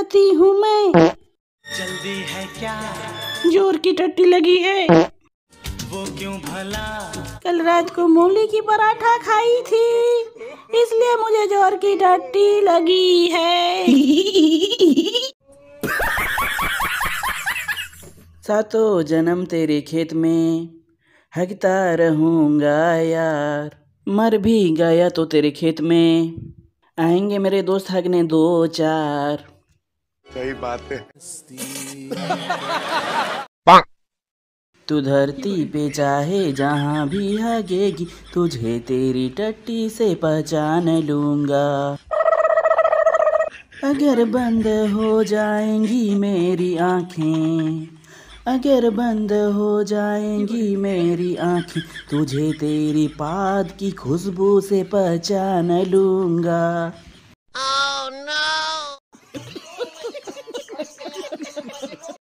चाहती हूँ मैं। जल्दी है क्या, जोर की टट्टी लगी है। वो क्यों भला? कल रात को मूली की पराठा खाई थी, इसलिए मुझे जोर की टट्टी लगी है। सातों जन्म तेरे खेत में हगता रहूंगा यार, मर भी गया तो तेरे खेत में आएंगे मेरे दोस्त हगने दो चार। सही बात है। तू धरती पे चाहे जहाँ भी हगेगी, तुझे तेरी टट्टी से पहचान लूंगा। अगर बंद हो जाएंगी मेरी आँखें, अगर बंद हो जाएंगी मेरी आँखें, तुझे तेरी पाद की खुशबू से पहचान लूंगा।